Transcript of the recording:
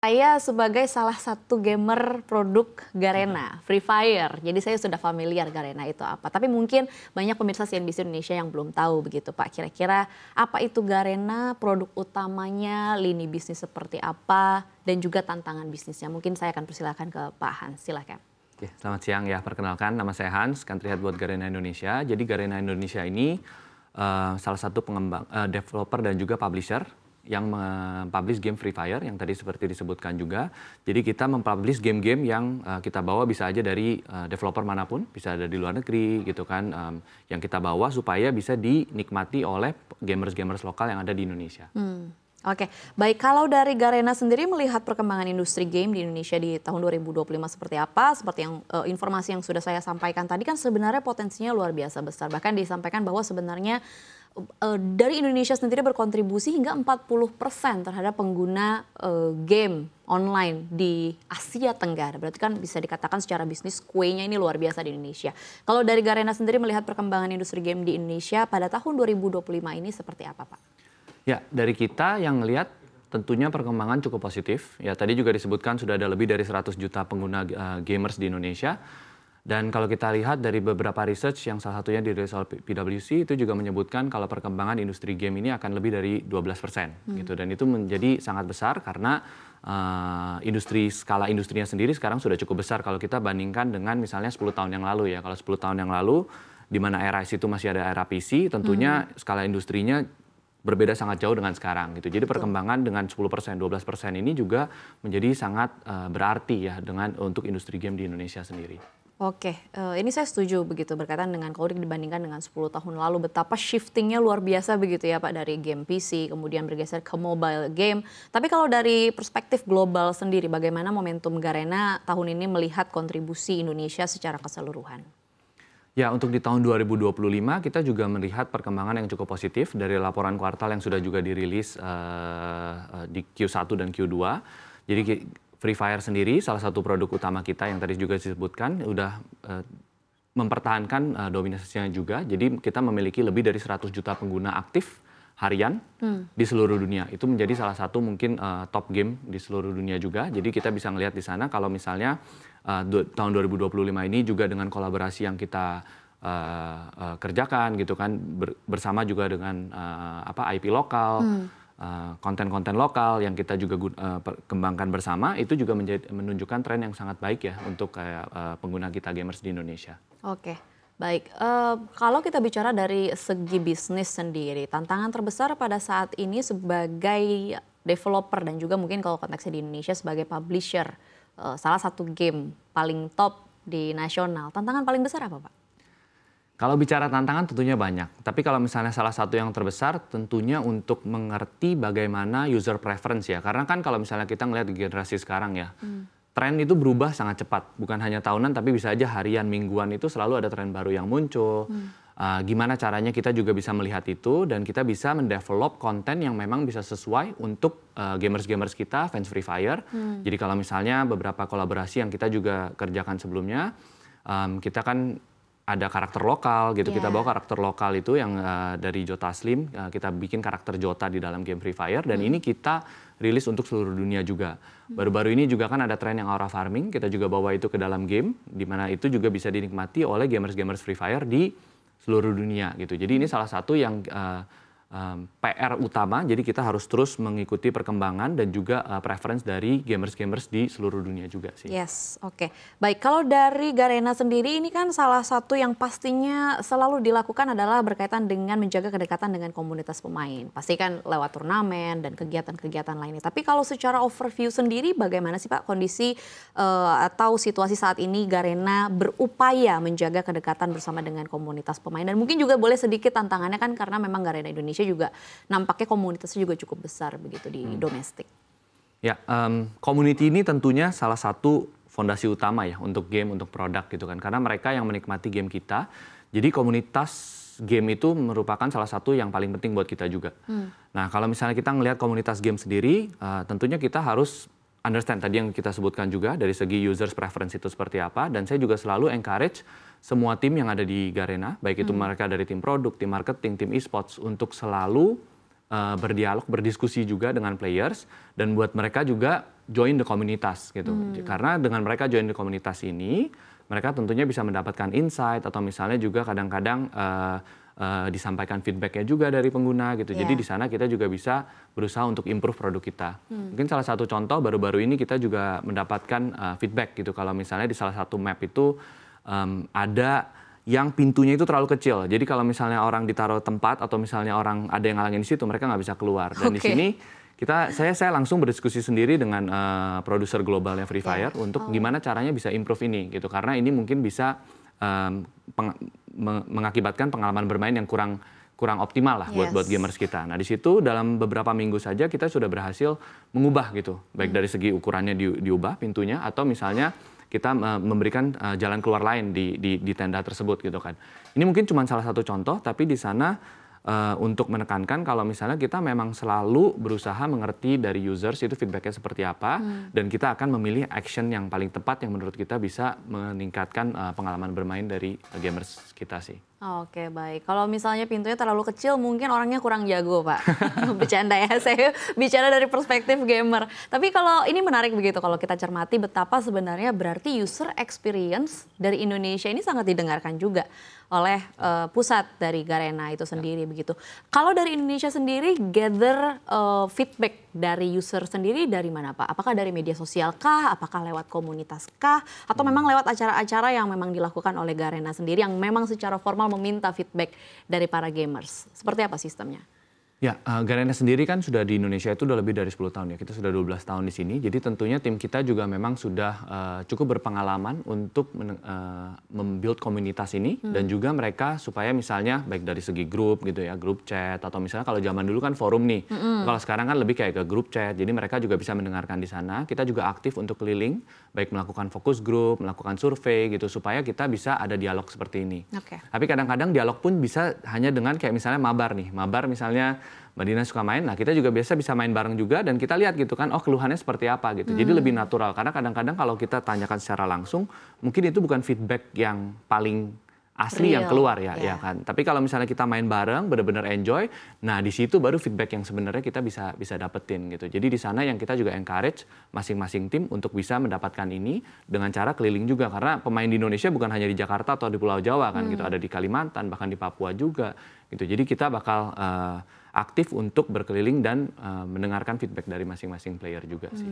Saya sebagai salah satu gamer produk Garena, Free Fire. Jadi saya sudah familiar Garena itu apa. Tapi mungkin banyak pemirsa CNBC Indonesia yang belum tahu begitu Pak. Kira-kira apa itu Garena, produk utamanya, lini bisnis seperti apa, dan juga tantangan bisnisnya. Mungkin saya akan persilakan ke Pak Hans, silakan. Oke, selamat siang ya, perkenalkan nama saya Hans, Country Head buat Garena Indonesia. Jadi Garena Indonesia ini salah satu pengembang, developer dan juga publisher yang mempublish game Free Fire yang tadi seperti disebutkan juga. Jadi kita mempublish game-game yang kita bawa bisa aja dari developer manapun, bisa ada di luar negeri gitu kan, yang kita bawa supaya bisa dinikmati oleh gamers-gamers lokal yang ada di Indonesia. Oke, baik, kalau dari Garena sendiri melihat perkembangan industri game di Indonesia di tahun 2025 seperti apa? Seperti yang informasi yang sudah saya sampaikan tadi kan sebenarnya potensinya luar biasa besar. Bahkan disampaikan bahwa sebenarnya dari Indonesia sendiri berkontribusi hingga 40% terhadap pengguna game online di Asia Tenggara. Berarti kan bisa dikatakan secara bisnis kuenya ini luar biasa di Indonesia. Kalau dari Garena sendiri melihat perkembangan industri game di Indonesia pada tahun 2025 ini seperti apa, Pak? Ya, dari kita yang melihat tentunya perkembangan cukup positif. Ya, tadi juga disebutkan sudah ada lebih dari 100 juta pengguna gamers di Indonesia. Dan kalau kita lihat dari beberapa research yang salah satunya dirilis oleh PwC itu juga menyebutkan kalau perkembangan industri game ini akan lebih dari 12%. Gitu. Dan itu menjadi sangat besar karena skala industrinya sendiri sekarang sudah cukup besar kalau kita bandingkan dengan misalnya 10 tahun yang lalu ya. Kalau 10 tahun yang lalu di mana era itu masih ada era PC, tentunya skala industrinya berbeda sangat jauh dengan sekarang gitu. Jadi perkembangan dengan 10%, 12% ini juga menjadi sangat berarti ya untuk industri game di Indonesia sendiri. Oke, ini saya setuju begitu berkaitan dengan kalau dibandingkan dengan 10 tahun lalu betapa shiftingnya luar biasa begitu ya Pak dari game PC kemudian bergeser ke mobile game. Tapi kalau dari perspektif global sendiri bagaimana momentum Garena tahun ini melihat kontribusi Indonesia secara keseluruhan? Ya, untuk di tahun 2025 kita juga melihat perkembangan yang cukup positif dari laporan kuartal yang sudah juga dirilis di Q1 dan Q2. Jadi Free Fire sendiri salah satu produk utama kita yang tadi juga disebutkan udah mempertahankan dominasinya juga. Jadi kita memiliki lebih dari 100 juta pengguna aktif harian di seluruh dunia. Itu menjadi salah satu mungkin top game di seluruh dunia juga. Jadi kita bisa ngelihat di sana kalau misalnya tahun 2025 ini juga dengan kolaborasi yang kita kerjakan gitu kan bersama juga dengan IP lokal, konten-konten lokal yang kita juga kembangkan bersama itu juga menunjukkan tren yang sangat baik ya untuk pengguna kita gamers di Indonesia. Oke. Baik, kalau kita bicara dari segi bisnis sendiri, tantangan terbesar pada saat ini sebagai developer dan juga mungkin kalau konteksnya di Indonesia sebagai publisher, salah satu game paling top di nasional, tantangan paling besar apa Pak? Kalau bicara tantangan tentunya banyak, tapi kalau misalnya salah satu yang terbesar tentunya untuk mengerti bagaimana user preference ya, karena kan kalau misalnya kita ngelihat di generasi sekarang ya, tren itu berubah sangat cepat, bukan hanya tahunan tapi bisa aja harian, mingguan itu selalu ada tren baru yang muncul. Gimana caranya kita juga bisa melihat itu dan kita bisa mendevelop konten yang memang bisa sesuai untuk gamers-gamers kita, fans Free Fire. Jadi kalau misalnya beberapa kolaborasi yang kita juga kerjakan sebelumnya, kita kan ada karakter lokal gitu, kita bawa karakter lokal itu yang dari Jota Slim, kita bikin karakter Jota di dalam game Free Fire dan ini kita rilis untuk seluruh dunia juga. Baru-baru ini juga kan ada tren yang aura farming, kita juga bawa itu ke dalam game, di mana itu juga bisa dinikmati oleh gamers-gamers Free Fire di seluruh dunia gitu. Jadi ini salah satu yang PR utama, jadi kita harus terus mengikuti perkembangan dan juga preference dari gamers-gamers di seluruh dunia juga sih. Yes, oke. Baik, kalau dari Garena sendiri ini kan salah satu yang pastinya selalu dilakukan adalah berkaitan dengan menjaga kedekatan dengan komunitas pemain. Pasti kan lewat turnamen dan kegiatan-kegiatan lainnya. Tapi kalau secara overview sendiri bagaimana sih Pak kondisi atau situasi saat ini Garena berupaya menjaga kedekatan bersama dengan komunitas pemain. Dan mungkin juga boleh sedikit tantangannya kan karena memang Garena Indonesia juga nampaknya komunitasnya juga cukup besar begitu di domestik. Ya, community ini tentunya salah satu fondasi utama ya untuk game, untuk produk gitu kan. Karena mereka yang menikmati game kita, jadi komunitas game itu merupakan salah satu yang paling penting buat kita juga. Nah, kalau misalnya kita ngelihat komunitas game sendiri, tentunya kita harus understand tadi yang kita sebutkan juga dari segi users preference itu seperti apa. Dan saya juga selalu encourage semua tim yang ada di Garena, baik itu mereka dari tim produk, tim marketing, tim e-sports, untuk selalu berdialog, berdiskusi juga dengan players, dan buat mereka juga join the komunitas gitu. Karena dengan mereka join the komunitas ini, mereka tentunya bisa mendapatkan insight atau misalnya juga kadang-kadang disampaikan feedbacknya juga dari pengguna gitu. Jadi di sana kita juga bisa berusaha untuk improve produk kita. Mungkin salah satu contoh baru-baru ini kita juga mendapatkan feedback gitu. Kalau misalnya di salah satu map itu ada yang pintunya itu terlalu kecil. Jadi kalau misalnya orang ditaruh tempat atau misalnya orang ada yang ngalangin di situ, mereka nggak bisa keluar. Dan di sini saya langsung berdiskusi sendiri dengan produser globalnya Free Fire untuk gimana caranya bisa improve ini gitu. Karena ini mungkin bisa mengakibatkan pengalaman bermain yang kurang optimal lah buat gamers kita. Nah di situ dalam beberapa minggu saja kita sudah berhasil mengubah gitu, baik dari segi ukurannya diubah pintunya atau misalnya kita memberikan jalan keluar lain di tenda tersebut gitu kan. Ini mungkin cuma salah satu contoh, tapi di sana untuk menekankan kalau misalnya kita memang selalu berusaha mengerti dari users itu feedbacknya seperti apa, dan kita akan memilih action yang paling tepat yang menurut kita bisa meningkatkan pengalaman bermain dari gamers kita sih. Oke, baik. Kalau misalnya pintunya terlalu kecil, mungkin orangnya kurang jago, Pak. Bercanda ya, saya bicara dari perspektif gamer. Tapi kalau ini menarik begitu, kalau kita cermati betapa sebenarnya berarti user experience dari Indonesia ini sangat didengarkan juga oleh pusat dari Garena itu sendiri begitu. Kalau dari Indonesia sendiri, gather feedback dari user sendiri dari mana, Pak? Apakah dari media sosial kah? Apakah lewat komunitas kah? Atau memang lewat acara-acara yang memang dilakukan oleh Garena sendiri yang memang secara formal meminta feedback dari para gamers? Seperti apa sistemnya? Ya, Garena sendiri kan sudah di Indonesia itu udah lebih dari 10 tahun ya. Kita sudah 12 tahun di sini. Jadi tentunya tim kita juga memang sudah cukup berpengalaman untuk membuild komunitas ini. Dan juga mereka supaya misalnya baik dari segi grup gitu ya, grup chat. Atau misalnya kalau zaman dulu kan forum nih. Kalau sekarang kan lebih kayak ke grup chat. Jadi mereka juga bisa mendengarkan di sana. Kita juga aktif untuk keliling. Baik melakukan fokus grup, melakukan survei gitu. Supaya kita bisa ada dialog seperti ini. Tapi kadang-kadang dialog pun bisa hanya dengan kayak misalnya mabar nih. Mabar misalnya Mbak Dina suka main, nah kita juga biasa bisa main bareng juga dan kita lihat gitu kan, oh keluhannya seperti apa gitu. Jadi lebih natural, karena kadang-kadang kalau kita tanyakan secara langsung, mungkin itu bukan feedback yang paling asli yang keluar ya kan. Tapi kalau misalnya kita main bareng, benar-benar enjoy, nah di situ baru feedback yang sebenarnya kita bisa dapetin gitu. Jadi di sana yang kita juga encourage masing-masing tim untuk bisa mendapatkan ini dengan cara keliling juga, karena pemain di Indonesia bukan hanya di Jakarta atau di Pulau Jawa kan gitu, ada di Kalimantan bahkan di Papua juga gitu. Jadi kita bakal aktif untuk berkeliling dan mendengarkan feedback dari masing-masing player juga sih.